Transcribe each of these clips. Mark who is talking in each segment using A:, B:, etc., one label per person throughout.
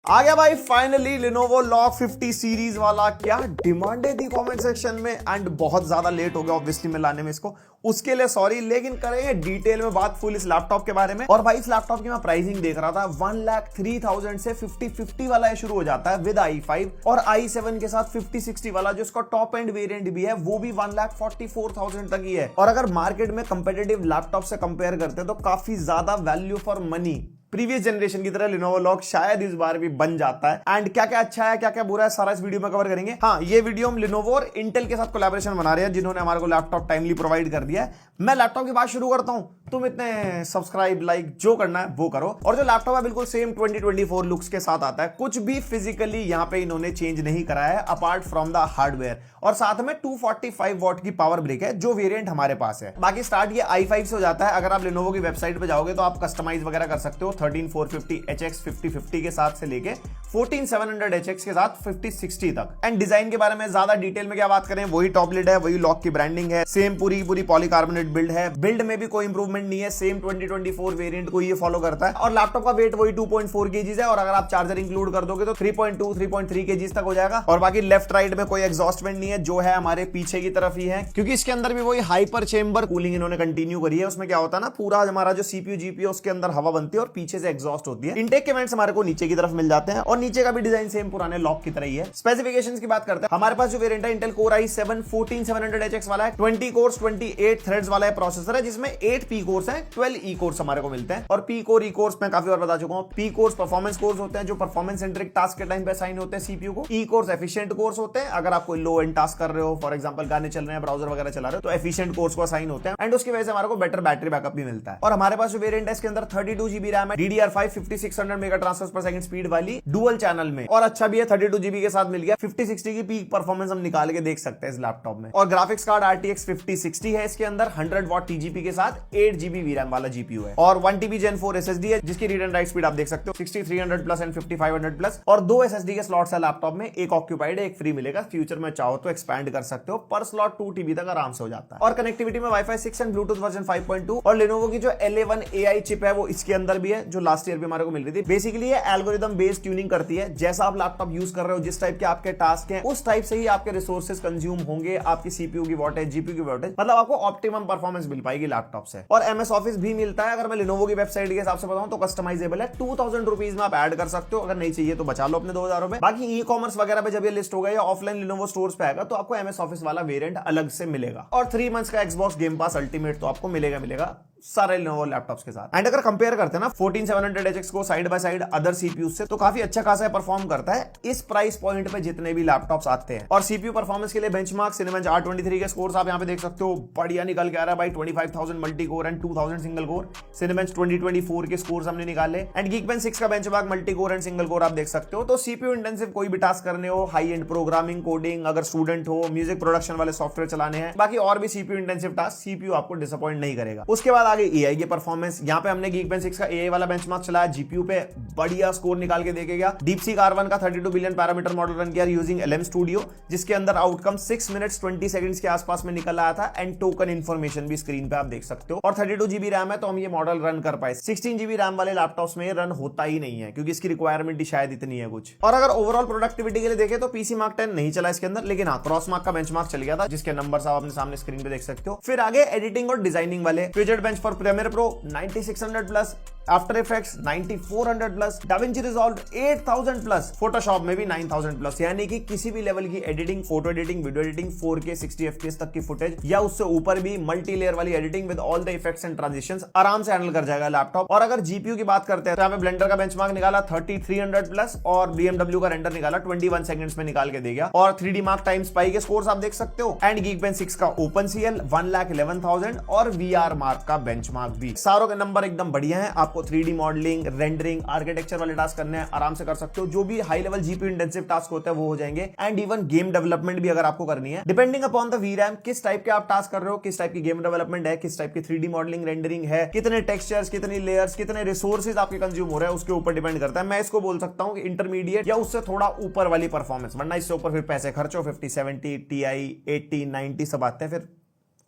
A: आ गया भाई finally Lenovo Log 50 series वाला। क्या डिमांड थी कमेंट सेक्शन में एंड बहुत ज्यादा लेट हो गया ऑब्वियसली मैं लाने में इसको, उसके लिए सॉरी। लेकिन करेंगे डिटेल में बात फुल इस लैपटॉप के बारे में। और भाई इस लैपटॉप की मैं प्राइसिंग देख रहा था 1,03,000 से 5050 वाला ये शुरू हो जाता है विद i5 और i7 के साथ 5060 वाला जो इसका टॉप एंड वेरिएंट भी है वो भी 1,44,000 तक ही है। और अगर मार्केट में कंपेटिटिव लैपटॉप से कंपेयर करते हैं तो काफी ज्यादा value for money previous generation की तरह Lenovo Log शायद इस बार भी बन जाता है। एंड क्या क्या अच्छा है क्या क्या बुरा है सारा इस वीडियो में कवर करेंगे। हाँ, ये वीडियो हम Lenovo और Intel के साथ कोलैबोरेशन बना रहे हैं जिन्होंने हमारे को लैपटॉप टाइमली प्रोवाइड कर दिया है। मैं लैपटॉप की बात शुरू करता हूं, तुम इतने सब्सक्राइब लाइक जो करना है वो करो। और जो लैपटॉप है बिल्कुल सेम 2024 लुक्स के साथ आता है, कुछ भी फिजिकली यहाँ पे इन्होंने चेंज नहीं करा है अपार्ट फ्रॉम द हार्डवेयर। और साथ में 245 वॉट की पावर ब्रेक है जो वेरिएंट हमारे पास है। बाकी स्टार्ट ये i5 से हो जाता है। अगर आप Lenovo की वेबसाइट पे जाओगे तो आप कस्टमाइज वगैरह कर सकते हो 13450HX 5050 के साथ से लेके 14700HX के साथ 5060 तक। एंड डिजाइन के बारे में ज्यादा डिटेल में क्या बात करें, वही टॉप लिड है, वही लॉक की ब्रांडिंग है, सेम पूरी पॉलीकार्बोनेट बिल्ड है। बिल्ड में भी कोई इंप्रूवमेंट नहीं है, सेम 2024 वेरिएंट को ये फॉलो करता है। और लैपटॉप का वेट वही 2.4 kg है और अगर आप चार्जर इंक्लूड कर दोगे तो 3.2 3.3 kg तक हो जाएगा। और बाकी लेफ्ट राइट में कोई एग्जॉस्ट वेंट नहीं है, जो है हमारे पीछे की तरफ ही है, क्योंकि इसके अंदर भी वही हाइपर चेंबर कूलिंग इन्होंने कंटिन्यू करी है। उसमें क्या होता है ना, पूरा हमारा जो सीपीयू जीपीयू उसके अंदर हवा बनती है और पीछे से एग्जॉस्ट होती है। इनटेक के वेंट्स हमारे को नीचे की तरफ मिल जाते हैं और नीचे का भी डिजाइन सेम पुराने लॉक की तरह ही है। स्पेसिफिकेशंस की बात करते हैं, हमारे पास जो वेरिएंट है Intel Core i7 14700HX वाला है, 20 कोर्स 28 थ्रेड्स वाला प्रोसेसर है जिसमें 8 P कोर्स है, 12 E कोर्स हमारे को मिलते हैं। और P कोर E कोर्स मैं काफी बार बता चुका हूं, P कोर्स परफॉर्मेंस कोर्स होते हैं जो परफॉर्मेंस सेंट्रिक टास्क के टाइम पे असाइन होते हैं सीपीयू को। E कोर्स एफिशिएंट कोर्स होते हैं, अगर आप कोई लो एंड टास्क कर रहे हो, फॉर एग्जांपल गाने चल रहे हैं, ब्राउजर वगैरह चला रहे हो, तो एफिशिएंट कोर्स को असाइन होते हैं। एंड उसकी वजह से हमारे को बेटर बैटरी बैकअप भी मिलता है। और हमारे पास जो वेरिएंट है इसके अंदर 32 GB रैम है, DDR5 5600 मेगा ट्रांसफर्स पर सेकंड स्पीड वाली डुअल चैनल में। और अच्छा भी है, 32 GB के साथ मिल गया। 5060 की पीक परफॉर्मेंस हम निकाल के देख सकते हैं इस लैपटॉप में। और ग्राफिक्स कार्ड RTX 5060 है, इसके अंदर 100 वॉट TGP के साथ 8 GB VRAM वाला GPU है और 1 TB Gen 4 SSD है जिसकी रीड एंड राइट स्पीड आप देख सकते हो 6300 प्लस एंड 5500 प्लस। और 2 SSD के स्लॉट्स है लैपटॉप में, एक ऑक्यूपाइड है, एक फ्री मिलेगा। फ्यूचर में चाहो तो एक्सपैंड कर सकते हो, पर स्लॉट 2 TB तक आराम से हो जाता है। और कनेक्टिविटी में Wi-Fi 6 एंड Bluetooth वर्जन 5.2 और Lenovo की जो LA1 AI चिप है वो इसके अंदर भी है जो लास्ट ईयर भी हमारे को मिल रही थी। बेसिकली ये एल्गोरिथम बेस्ड ट्यूनिंग करती है, जैसा आप लैपटॉप यूज कर रहे हो, जिस टाइप के आपके टास्क हैं उस टाइप से ही आपके रिसोर्सेज कंज्यूम होंगे, आपकी सीपीयू की वॉटेज जीपीयू की वॉटेज, मतलब आपको ऑप्टिमम परफॉर्मेंस मिल पाएगी लैपटॉप से। और MS ऑफिस भी मिलता है। अगर मैं Lenovo की वेबसाइट के हिसाब से बताऊं तो कस्टमाइजेबल है, 2000 रुपीज में आप ऐड कर सकते हो, अगर नहीं चाहिए तो बचा लो अपने 2000 रुपए। बाकी ई कॉमर्स वगैरह पे जब ये लिस्ट होगा या ऑफलाइन Lenovo स्टोर्स पे आएगा तो आपको MS ऑफिस वाला वेरिएंट अलग से मिलेगा। और 3 मंथ्स का Xbox गेम पास अल्टीमेट तो आपको मिलेगा सारे Lenovo लैपटॉप्स के साथ। एंड अगर कंपेयर करते हैं ना 14700HX को side by side other CPU से तो काफी अच्छा खासा परफॉर्म करता है इस प्राइस पॉइंट पे जितने भी लैपटॉप्स आते हैं। और सीपीयू परफॉर्मेंस के लिए बेंचमार्क Cinebench R23 के स्कोर्स आप यहां पे देख सकते हो, बढ़िया निकल के आ रहा है भाई। 25000 multi core and 2000 single core Cinebench 2024 के स्कोर्स हमने निकाले। एंड Geekbench 6 का benchmark multi core and single core आप देख सकते हो। तो सीपीयू इंटेंसिव कोई भी टास्क करने हो, हाई एंड प्रोग्रामिंग कोडिंग, अगर स्टूडेंट हो, म्यूजिक प्रोडक्शन वाले सॉफ्टवेयर चलाने हैं, बाकी और भी सीपीयू इंटेंसिव टास्क सीपीयू आपको डिसअपॉइंट नहीं करेगा। उसके बाद आगे एआई के परफॉर्मेंस, यहाँ पे हमने Geekbench 6 का AI वाला बेंचमार्क चलाया, जीपीयू पे बढ़िया स्कोर निकाल के देखेगा। DeepSeek R1 का 32 बिलियन पैरामीटर मॉडल रन किया यूजिंग LM Studio, जिसके अंदर आउटकम 6 मिनट्स 20 सेकंड्स के आसपास में निकल आया था। एंड टोकन इंफॉर्मेशन भी स्क्रीन पे आप देख सकते हो। और 32 GB रैम है तो हम ये मॉडल रन कर पाए। 16 GB रैम वाले लैपटॉप्स में रन होता ही नहीं है क्योंकि इसकी रिक्वायरमेंट ही शायद इतनी है कुछ। और अगर ओवरऑल प्रोडक्टिविटी के लिए देखें तो PC Mark 10 नहीं चला इसके अंदर, लेकिन हाँ क्रॉसमार्क का बेंचमार्क चल गया था जिसके नंबर्स आप अपने सामने स्क्रीन पे देख सकते हो। फिर आगे एडिटिंग और डिजाइनिंग वाले Fidget Bench for Premiere Pro 9600 plus, after effects 9400 plus, DaVinci Resolve 8000 plus, Photoshop में भी 9000 प्लस। यानी कि किसी भी लेवल की editing, photo editing, video editing, 4K 60 FPS तक की फुटेज या उससे ऊपर भी मल्टी लेयर वाली editing with all the effects and transitions आराम से हैंडल कर जाएगा लैपटॉप। और अगर जीपीयू की बात करते हैं तो यहाँ पे ब्लेंडर का बेंचमार्क निकाला 3300 प्लस और BMW का रेंडर निकाला 21 सेकंड्स में निकाल के दे गया। और 3D Mark टाइम स्पाई के स्कोर्स आप देख सकते हो। एंड Geekbench 6 का OpenCL 1,11,000 और VR Mark का बेंचमार्क भी, सारों के नंबर एकदम बढ़िया है। आपको 3D मॉडलिंग, रेंडरिंग, आर्किटेक्चर वाले टास्क करने हैं आराम से कर सकते हो। जो भी high level GPU intensive task होते हैं वो हो जाएंगे। एंड इवन गेम डेवलपमेंट भी अगर आपको करनी है, डिपेंडिंग अपॉन द VRAM, किस टाइप के आप टास्क कर रहे हो, किस टाइप की गेम डेवलपमेंट है, किस टाइप की 3D मॉडलिंग रेंडरिंग है, कितने टेक्सचर्स, कितनी लेयर्स, कितने रिसोर्सेज आपके कंज्यूम हो रहे हैं, उसके ऊपर डिपेंड करता है। मैं इसको बोल सकता हूं कि इंटरमीडिएट या उससे थोड़ा ऊपर वाली परफॉर्मेंस, वरना इससे ऊपर फिर पैसे खर्चो, 5070 Ti 80 90 सब आते हैं, फिर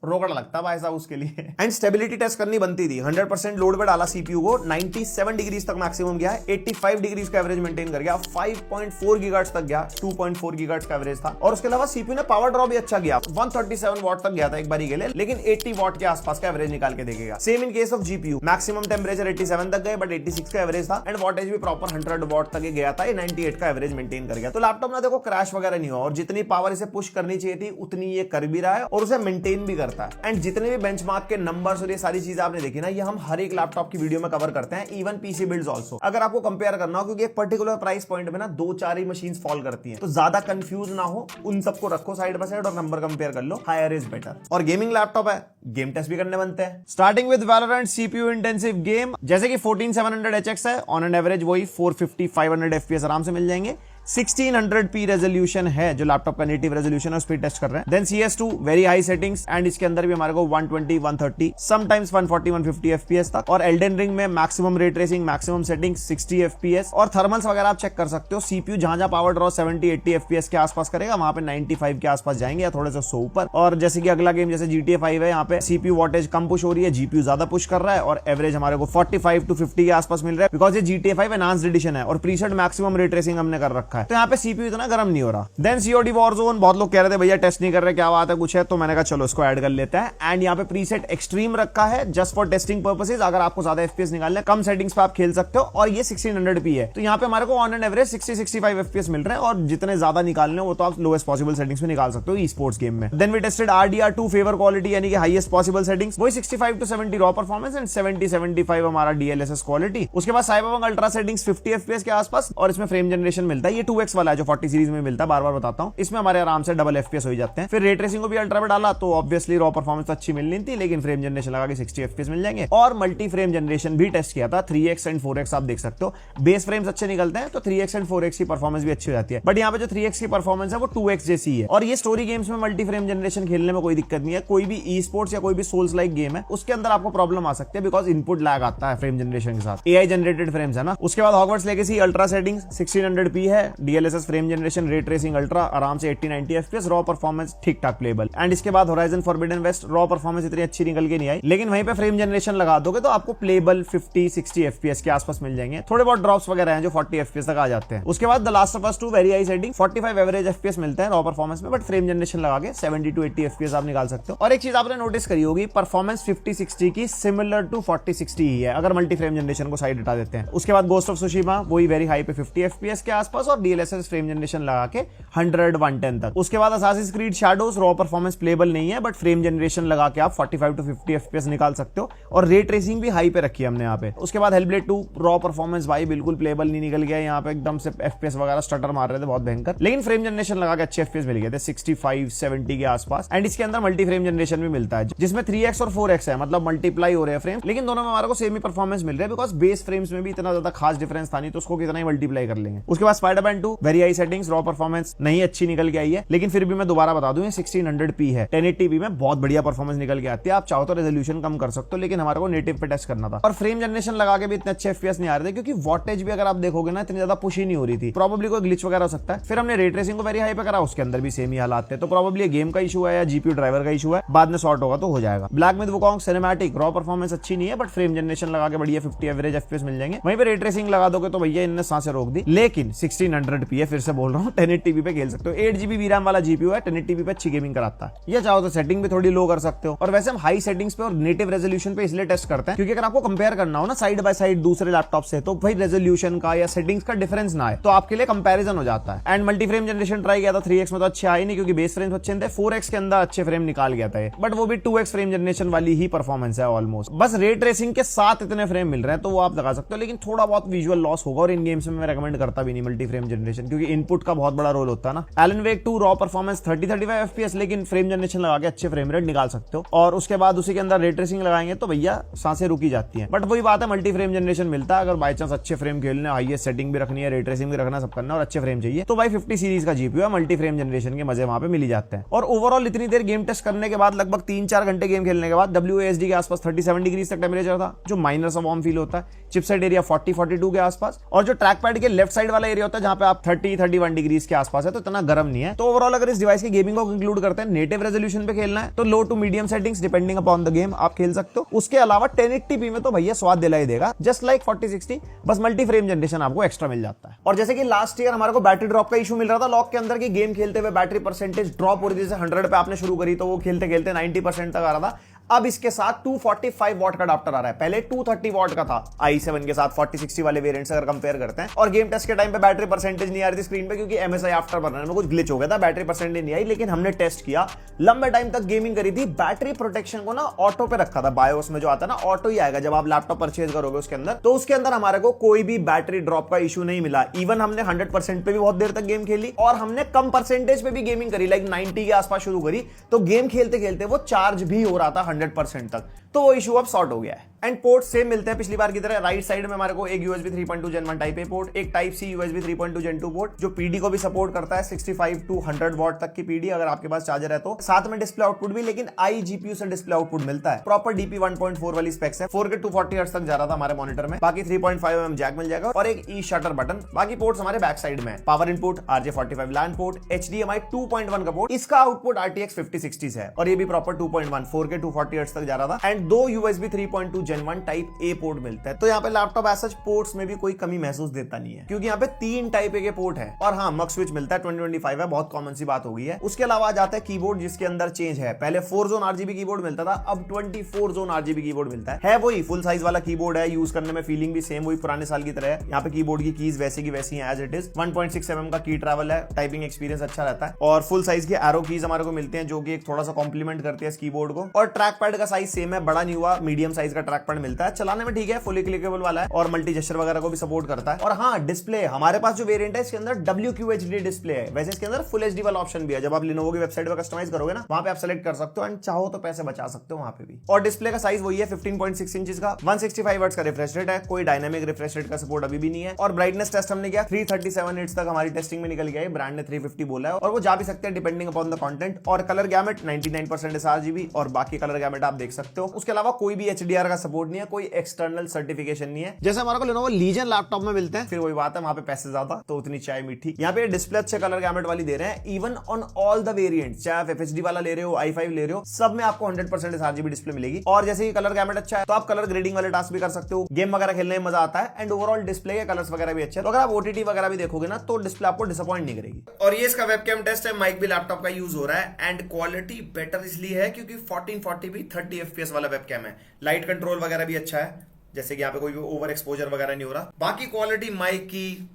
A: रोकड़ा लगता भाई साहब उसके लिए। एंड स्टेबिलिटी टेस्ट करनी बनती थी। 100% लोड पे डाला सीपीयू को, 97 डिग्रीज तक मैक्सिमम गया है, 85 डिग्रीज का एवरेज मेंटेन कर गया, 5.4 गीगाहर्ट्ज तक गया, 2.4 गीगाहर्ट्ज का एवरेज था। और उसके अलावा सीपीयू ने पावर ड्रॉ भी अच्छा गया, 137 वॉट तक गया था एक बारी के लिए, लेकिन 80 वॉट के आसपास का एवरेज निकाल के देखेगा। Same in case of GPU, maximum temperature 87 तक गए बट 86 का एवरेज था, एंड वॉटेज भी प्रॉपर 100 वॉट तक गया था, 98 का एवरेज मेंटेन कर गया। तो लैपटॉप ना देखो क्रैश वगैरह नहीं हुआ, और जितनी पावर इसे पुश करनी चाहिए थी उतनी ये कर भी रहा है और उसे मेंटेन भी करता है। एंड जितने भी बेंचमार्क के नंबर्स और ये सारी चीजें आपने देखी ना, ये हम हर एक लैपटॉप की वीडियो में कवर करते हैं, इवन पीसी बिल्ड्स आल्सो। अगर आपको कंपेयर करना हो, क्योंकि एक पर्टिकुलर प्राइस पॉइंट में ना 2-4 ही मशीन्स फॉल करती हैं, तो ज्यादा कंफ्यूज ना हो, उन सबको रखो साइड बाय साइड और नंबर कंपेयर कर लो, हायर इज बेटर। और गेमिंग लैपटॉप है, गेम टेस्ट भी करने बनते हैं। Starting with Valorant CPU intensive game, जैसे कि 14700HX है, ऑन एन एवरेज वही 450-500 FPS आराम से मिल जाएंगे। 1600p रेजोल्यूशन है जो लैपटॉप का नेटिव रेजोल्यूशन है, उस पर टेस्ट कर रहे हैं। Then CS2 very high settings, and इसके अंदर भी हमारे को 120, 130, समटाइम्स 140, 150 FPS तक। और एल्डन रिंग में maximum ray tracing, maximum setting 60 FPS, और थर्मल्स वगैरह आप चेक कर सकते हो। सीपीयू जहां पावर ड्रॉ 70-80 FPS के आसपास करेगा, वहां पे 95 के आसपास जाएंगे या थोड़े से 100 ऊपर। और जैसे कि अगला गेम जैसे GTA 5 है, यहाँ पे सीपीयू वॉटेज कम पुश हो रही है, जीपीयू ज्यादा पुश कर रहा है, और एवरेज हमारे को 45 to 50 के आसपास मिल रहा है, बिकॉज ये GTA 5 एनहांस्ड एडिशन है और प्रीसेट मैक्सिमम रे ट्रेसिंग हमने कर रखा है, तो यहाँ पे सीपीयू इतना गर्म नहीं हो रहा। देन COD वॉरज़ोन, बहुत लोग कह रहे थे भैया टेस्ट नहीं कर रहे, क्या बात है, कुछ है, तो मैंने कहा चलो इसको ऐड कर लेते हैं। एंड यहाँ पे प्रीसेट एक्सट्रीम रखा है जस्ट फॉर टेस्टिंग पर्पसेस। अगर आपको ज्यादा FPS निकालना है, कम सेटिंग्स पे आप खेल सकते हो, और ये 1600p है, तो यहाँ पे हमारे को ऑन एन एवरेज 60-65 FPS मिल रहे हैं, और जितने ज्यादा निकालने वो तो आप लोएस्ट पॉसिबल सेटिंग्स में निकाल सकते हो ई स्पोर्ट्स गेम में। Then we tested RDR2 favour quality, यानी कि हाईएस्ट पॉसिबल सेटिंग्स, वही 65 to 70 रॉ परफॉर्मेंस एंड 70-75 हमारा DLSS क्वालिटी। उसके बाद साइबरपंक अल्ट्रा सेटिंग्स 50 FPS के आसपास, और इसमें फ्रेम जनरेशन मिलता है, ये 2x वाला है जो 40 सीरीज में मिलता है, बार बार बताता हूं। इसमें हमारे आराम से डबल FPS हो जाते हैं। फिर रे ट्रेसिंग को भी अल्ट्रा पे डाला, तो ऑब्वियसली रॉ परफॉर्मेंस तो अच्छी मिलनी थी, लेकिन फ्रेम जनरेशन लगा के 60 FPS मिल जाएंगे। और मल्टी फ्रेम जनरेशन भी टेस्ट किया था, 3x एंड 4x आप देख सकते हो। बेस फ्रेम्स अच्छे निकलते हैं तो 3x एंड 4x की परफॉर्मेंस भी अच्छी हो जाती है, बट यहाँ पे जो 3x की परफॉर्मेंस है वो 2x जैसी है। और ये स्टोरी गेम्स में मल्टी फ्रेम जनरेशन खेलने में कोई दिक्कत नहीं है। कोई भी ई स्पोर्ट्स या कोई भी सोल्स लाइक गेम है, उसके अंदर आपको प्रॉब्लम आ सकती है, बिकॉज इनपुट लैग आता है फ्रेम जनरेशन के साथ, AI जनरेटेड फ्रेम्स है ना। उसके बाद Hogwarts legacy ultra settings 1600p है, DLSS frame generation, ray tracing ultra, आराम से 80-90 FPS, रॉ परफॉर्मेंस ठीक ठाक प्लेबल। एंड इसके बाद Horizon Forbidden West, raw performance इतनी अच्छी निकल के नहीं आई, लेकिन वहीं पे फ्रेम जनरेशन लगा दोगे तो आपको प्लेबल 50-60 FPS के आसपास मिल जाएंगे। थोड़े बहुत ड्रॉप्स वगैरह हैं जो 40 FPS तक आ जाते हैं। उसके बाद the last of us 2 very high setting, 45 average FPS मिलता है रॉ परफॉर्मेंस में, बट फ्रेम जनरेशन लगा के 70 to 80 FPS आप निकाल सकते हो। और एक चीज आपने नोटिस करी होगी, परफॉर्मेंस 50-60 की सिमिलर टू 40-60 ही है, अगर मल्टी फ्रेम जनरेशन को साइड हटा देते हैं। उसके बाद गोस्ट ऑफ सुशिमा, वही वेरी हाई पे 50 FPS के आसपास, और DLSS फ्रेम जनरेशन लगा के 100-110 तक। उसके बाद Assassin's creed shadows, raw performance payable नहीं है, बट फ्रेम जनरेशन लगा के आप 45 to 50 FPS निकाल सकते हो, और रे ट्रेसिंग भी हाई पे रखी है हमने यहाँ पे। उसके बाद हेलब्लेड 2, रॉ परफॉर्मेंस भाई बिल्कुल प्लेबल नहीं निकल गया, यहाँ पे एकदम से FPS वगैरह स्टटर मार रहे थे बहुत भयंकर, लेकिन फ्रेम जनरेशन लगा के अच्छे FPS मिल गए थे 65-70 के आसपास। एंड इसके अंदर मल्टी फ्रेम जनरेशन भी मिलता है, जिसमें 3x और 4x है, मतलब मल्टीप्लाई हो रहे हैं फ्रेम, लेकिन दोनों में हमारे को सेम ही परफॉर्मेंस मिल रहा है, बिकॉज बेस फ्रेम्स में भी इतना ज्यादा खास डिफरेंस था नहीं, तो उसको कितना ही मल्टीप्लाई कर लेंगे। उसके बाद Spiderman 2 very high settings, raw performance नहीं अच्छी निकल के आई है, लेकिन फिर भी मैं दोबारा बता दूं, 1600p है, 1080p में बहुत बढ़िया परफॉर्मेंस निकल के आती है। आप चाहो तो रेजोल्यूशन कम कर सकते हो, लेकिन हमारे को नेटिव पे टेस्ट करना था। और फ्रेम जनरेशन लगा के भी इतने अच्छे FPS नहीं आ रहे थे, क्योंकि वॉटेज भी अगर आप देखोगे ना इतनी ज्यादा पुश ही नहीं हो रही थी, प्रोबेबली कोई ग्लिच वगैरह हो सकता है। फिर हमने रे ट्रेसिंग को वेरी हाई पे करा, उसके अंदर भी सेम ही हालात थे, तो प्रोबेबली गेम का इशू है या GPU ड्राइवर का इशू है, बाद में सॉर्ट होगा तो हो जाएगा। ब्लैक में वुकोंग सिनेमैटिक, रॉ परफॉर्मेंस अच्छी नहीं है, बट फ्रेम जनरेशन लगा के बढ़िया 50 एवरेज FPS मिल जाएंगे। वहीं पे रे ट्रेसिंग लगा दोगे तो भैया इनने सांसें रोक दी, लेकिन 1600p है, फिर से बोल रहा हूँ, 1080p पे खेल सकते हो। 8GB VRAM वाला GPU है, 1080p पे अच्छी गेमिंग कराता है। ये चाहो तो सेटिंग भी थोड़ी लो कर सकते हो। और वैसे हम हाई सेटिंग्स पे और नेटिव रेजोल्यूशन पे इसलिए टेस्ट करते हैं, क्योंकि अगर आपको कंपेयर करना हो ना साइड बाय साइड दूसरे लैपटॉप से, तो भाई रेजोल्यूशन का या सेटिंग्स का डिफरेंस ना है, तो आपके लिए कंपैरिजन हो जाता है। And multi frame generation try किया था 3x में, तो अच्छे आए नहीं, क्योंकि बेस फ्रेम्स अच्छे थे। 4x के अंदर अच्छे फ्रेम निकाल गया था, बट वो भी 2x फ्रेम जनरेशन वाली ही परफॉर्मेंस है ऑलमोस्ट। बस रे ट्रेसिंग के साथ इतने फ्रेम मिल रहे हैं, तो वो आप लगा सकते हो, लेकिन थोड़ा बहुत विजुअल लॉस होगा, और इन गेम्स में मैं रेकमेंड करता भी नहीं मल्टी फ्रेम जनरेशन, क्योंकि इनपुट का बहुत बड़ा रोल होता है ना। एलन वेक 2 रॉ परफॉर्मेंस 30-35 FPS, लेकिन फ्रेम जनरेशन लगा के अच्छे फ्रेम रेट निकाल सकते हो। और उसके बाद उसी के अंदर रे ट्रेसिंग लगाएंगे तो भैया सांसें रुकी जाती हैं, बट वही बात है, मल्टी फ्रेम जनरेशन मिलता है। अगर बाय चांस अच्छे फ्रेम खेलने, हाईएस्ट सेटिंग भी रखनी है, रे ट्रेसिंग भी रखना, सब करना और अच्छे फ्रेम चाहिए, तो भाई 50 सीरीज का GPU है, मल्टी फ्रेम जनरेशन के मजे वहां पे मिल जाते हैं। और ओवरऑल इतनी देर गेम टेस्ट करने के बाद, लगभग 3-4 घंटे गेम खेलने के बाद, WASD के आसपास 37 डिग्री तक टेम्परेचर था, जो माइनर सा वार्म फील होता है। चिपसेट एरिया 40-42 के आसपास, और जो ट्रैक पैड के लेफ्ट साइड वाला एरिया होता है जहां पे आप 30-31 डिग्रीज के आसपास है, तो इतना गर्म नहीं है। तो ओवरऑल अगर इस डिवाइस की गेमिंग को इंक्लूड करते हैं, नेटिव रेजोल्यूशन पे खेलना है तो low to medium settings depending upon the game आप खेल सकते हो। उसके अलावा 1080p में तो भैया स्वाद दिला ही देगा, जस्ट लाइक 4060, बस मल्टी फ्रेम जनरेशन आपको एक्स्ट्रा मिल जाता है। और जैसे कि लास्ट ईयर हमारे को बैटरी ड्रॉप का इशू मिल रहा था लॉक के अंदर, की गेम खेलते हुए बैटरी परसेंटेज ड्रॉप हो रही थी, जैसे 100 पे आपने शुरू करी तो वो खेलते खेलते 90% तक आ रहा था। अब इसके साथ 245 वॉट का अडाप्टर आ रहा है, पहले 230 वॉट का था i7 के साथ 4060 वाले वेरिएंट्स अगर कंपेयर करते हैं। और गेम टेस्ट के टाइम पे बैटरी परसेंटेज नहीं आ रही थी स्क्रीन पे, क्योंकि MSI आफ्टर बर्नर में कुछ ग्लिच हो गया था, बैटरी परसेंटेज नहीं आई। लेकिन हमने टेस्ट किया, लंबे टाइम तक गेमिंग करी थी, बैटरी प्रोटेक्शन को ना ऑटो पे रखा था, बायोस में जो आता है ना ऑटो ही आएगा जब आप लैपटॉप परचेज करोगे उसके अंदर, तो उसके अंदर हमारे को कोई भी बैटरी ड्रॉप का इशू नहीं मिला। इवन हमने 100% पे भी बहुत देर तक गेम खेली और हमने कम परसेंटेज पे भी गेमिंग करी, लाइक 90 के आसपास शुरू करी, तो गेम खेलते खेलते वो चार्ज भी हो रहा था 100% तक, तो वो इशू अब सॉर्ट हो गया है। एंड पोर्ट सेम मिलते हैं पिछली बार की तरह। राइट साइड में हमारे को एक USB 3.2 Gen 1 type A port, एक type C USB 3.2 Gen 2 port जो PD को भी सपोर्ट करता है, 65 to 100 वॉट तक की PD अगर आपके पास चार्जर है तो। साथ में डिस्प्ले आउटपुट भी, लेकिन iGPU से डिस्प्ले आउटपुट मिलता है, प्रॉपर DP 1.4 वाली स्पेक्स है, 4K 240 हर्ट्ज तक जा रहा था हमारे मॉनिटर में। बाकी 3.5 mm जैक मिल जाएगा और एक ई शटर बटन। बाकी पोर्ट्स हमारे बैक साइड में, power input, RJ45 LAN port, HDMI 2.1 का पोर्ट, इसका आउटपुट RTX 5060 है और ये भी प्रॉपर 2.1 4K 240 हर्ट्ज तक जा रहा था। And 2 USB 3.2 Gen 1 type A port मिलता है। तो यहाँ पे लैपटॉप एज सच पोर्ट्स में भी कोई कमी महसूस देता नहीं है, क्योंकि यहाँ पे 3 टाइप ए के पोर्ट है। और हाँ, मक स्विच मिलता है, 2025 है, बहुत कॉमन सी बात हो गई है। उसके अलावा आ जाता है कीबोर्ड, जिसके अंदर चेंज है, पहले 4 जोन RGB कीबोर्ड मिलता था, अब 24 जोन RGB कीबोर्ड मिलता है वही फुल साइज वाला कीबोर्ड है, यूज करने में फीलिंग भी सेम वही पुराने साल की तरह है। यहाँ पे कीबोर्ड की कीज वैसी की वैसी है एज इट इज। 1.6 mm का की ट्रैवल है, टाइपिंग एक्सपीरियंस अच्छा रहता है। और फुल साइज की एरो कीज हमारे को मिलते हैं, जो कि एक थोड़ा सा कॉम्प्लीमेंट करते हैं इस कीबोर्ड को। और ट्रैक पैड का साइज सेम है, बड़ा नहीं हुआ, मीडियम साइज का ट्रैक पैड मिलता है, चलाने में ठीक है, फुली क्लिकेबल वाला है और मल्टी जेस्चर वगैरह को भी सपोर्ट करता है। और हाँ, डिस्प्ले हमारे पास जो वेरिएंट है इसके अंदर WQHD डिस्प्ले है, वैसे इसके अंदर फुल HD वाला ऑप्शन भी है। जब आप Lenovo की वेबसाइट पर कस्टमाइज करोगे ना, वहां पे आप सेलेक्ट कर सकते हो एंड चाहो तो पैसे बचा सकते हो वहां पे भी। और डिस्प्ले का साइज वही है 15.6 इंच का, 165 हर्ट्ज का रिफ्रेश रेट है, कोई डायनामिक रिफ्रेश रेट का सपोर्ट अभी भी नहीं है। और ब्राइटनेस टेस्ट हमने किया 337 निट्स तक हमारी टेस्टिंग में निकल गया है, ब्रांड ने 350 बोला है और वो जा भी सकते हैं डिपेंडिंग अपॉन द कंटेंट। और कलर गैमेट 99% sRGB और बाकी कलर गैमेट आप देख सकते हो। उसके अलावा कोई भी HDR का सपोर्ट नहीं है, कोई एक्सटर्नल सर्टिफिकेशन नहीं है, जैसे हमारे को Lenovo Legion लैपटॉप में मिलते हैं। फिर वही बात है, वहां पे पैसे ज्यादा तो उतनी चाय मीठी। यहाँ पे डिस्प्ले अच्छे कलर गैमेट वाली दे रहे हैं, even on all the variants, चाहे आप FHD वाला ले रहे हो, i5 ले रहे हो, सब में आपको 100% sRGB डिस्प्ले मिलेगी। और जैसे ही कलर गैमेट अच्छा है तो आप कलर ग्रेडिंग वाले टास्क भी कर सकते हो, गेम वगैरह खेलने में मजा आता है। एंड ओवरऑल डिस्प्ले के कलर्स वगैरह भी अच्छे हैं, तो अगर आप OTT वगैरह भी देखोगे ना तो डिस्प्ले आपको डिसअपॉइंट नहीं करेगी। और ये इसका वेबकैम टेस्ट है, माइक भी लैपटॉप का यूज हो रहा है एंड क्वालिटी बेटर इसलिए है क्योंकि 1440p 30 FPS वाला वेबकैम है। लाइट कंट्रोल वगैरह भी अच्छा है, जैसे कि यहाँ पे कोई भी ओवर एक्सपोजर वगैरह नहीं हो रहा। बाकी क्वालिटी माइक की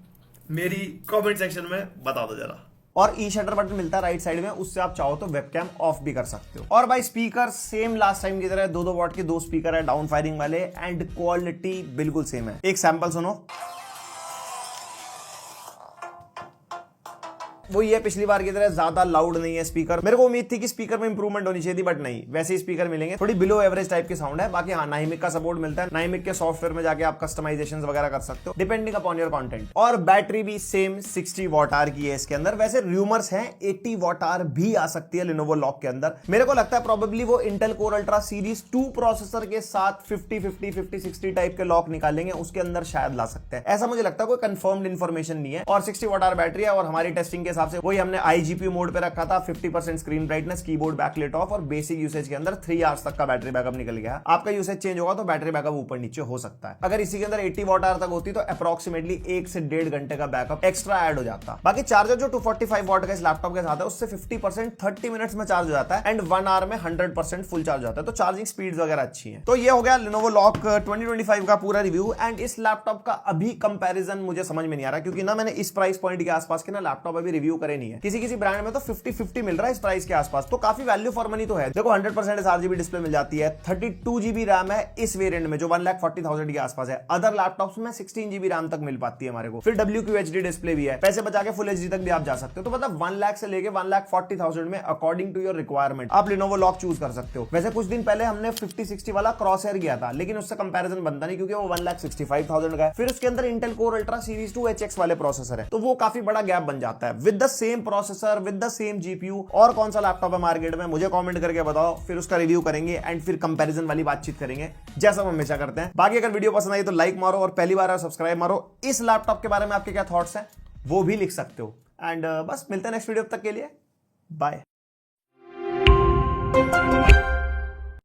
A: मेरी कमेंट सेक्शन में बता दो जरा। और ई शटर बटन मिलता है राइट साइड में, उससे आप चाहो तो वेबकैम ऑफ भी कर सकते हो। और भाई स्पीकर सेम लास्ट टाइम की तरह 2-2 वॉट के 2 स्पीकर है डाउन फायरिंग वाले एंड क्वालिटी बिल्कुल सेम है। एक सैंपल सुनो, वो ये पिछली बार की तरह ज्यादा लाउड नहीं है स्पीकर। मेरे को उम्मीद थी कि स्पीकर में इंप्रूवमेंट होनी चाहिए थी, बट नहीं, वैसे ही स्पीकर मिलेंगे, थोड़ी बिलो एवरेज टाइप के साउंड है। बाकी हाँ, नाइमिक का सपोर्ट मिलता है, नाइमिक के सॉफ्टवेयर में जाके आप कस्टमाइजेशंस वगैरह कर सकते हो डिपेंडिंग अपॉन योर कंटेंट। और बैटरी भी सेम 60 वॉट आवर की है इसके अंदर। वैसे रूमर्स हैं 80 वॉट आवर भी आ सकती है Lenovo लॉक के अंदर। मेरे को लगता है प्रोबेबली वो Intel core ultra series 2 processor के साथ 50-50-50-60 टाइप के लॉक निकालेंगे, उसके अंदर शायद ला सकते हैं, ऐसा मुझे लगता है। कोई कंफर्म्ड इंफॉर्मेशन नहीं है। और 60 वॉट आवर बैटरी है और हमारी टेस्टिंग के हिसाब से वही हमने iGPU मोड पे रखा था, 50% screen brightness, keyboard backlight off और बेसिक यूसेज के अंदर 3 आवर्स तक का बैटरी बैकअप निकल गया। आपका यूसेज चेंज होगा तो बैटरी बैकअप ऊपर नीचे हो सकता है। अगर इसी के अंदर 80 वॉट आवर तक होती तो अप्रोक्सीमेटली 1 से 1.5 घंटे का बैकअप एक्स्ट्रा ऐड हो जाता। बाकी चार्जर जो 245 वॉट का इस लैपटॉप के साथ है, उससे 50% 30 मिनट्स में चार्ज हो जाता है एंड 1 आवर में 100% फुल चार्ज हो जाता है, तो चार्जिंग स्पीड वगैरह अच्छी है। तो ये हो गया Lenovo लॉक 2025 का पूरा रिव्यू। एंड इस लैपटॉप का अभी कंपैरिजन मुझे समझ में नहीं आ रहा, क्योंकि ना मैंने इस प्राइस पॉइंट के आसपास के ना लैपटॉप अभी रिव्यू करे नहीं है। किसी ब्रांड में तो 50-50 मिल रहा है इस प्राइस के आसपास, तो काफी वैल्यू फॉर मनी तो है। देखो 100% sRGB डिस्प्ले मिल जाती है, 32 GB रैम है इस वेरिएंट में जो 1,40,000 के आसपास है। अदर लैपटॉप्स में 16 GB रैम तक मिल पाती है हमारे को। फिर WQHD डिस्प्ले भी है, पैसे बचा के फुल HD तक भी आप जा सकते हो। तो मतलब 1 लाख से लेके 1,40,000 में अकॉर्डिंग टू योर रिक्वायरमेंट आप Lenovo लॉक चूज कर सकते हो। वैसे कुछ दिन पहले हमने 5060 वाला क्रॉसहेयर किया था, लेकिन उससे कंपैरिजन बनता नहीं क्योंकि वो 1,65,000 का है। फिर उसके अंदर Intel core ultra series 2 HX वाले प्रोसेसर है, तो वो काफी बड़ा गैप बन जाता है। With the same processor, with the same GPU, और कौन सा लैपटॉप है मार्केट में मुझे कमेंट करके बताओ, फिर उसका रिव्यू करेंगे एंड फिर कंपैरिजन वाली बातचीत करेंगे जैसा हम हमेशा करते हैं। बाकी अगर वीडियो पसंद आई तो लाइक मारो और पहली बार सब्सक्राइब मारो। इस लैपटॉप के बारे में आपके क्या थॉट्स हैं वो भी लिख सकते हो। एंड बस मिलते हैं नेक्स्ट वीडियो तक के लिए, बाय।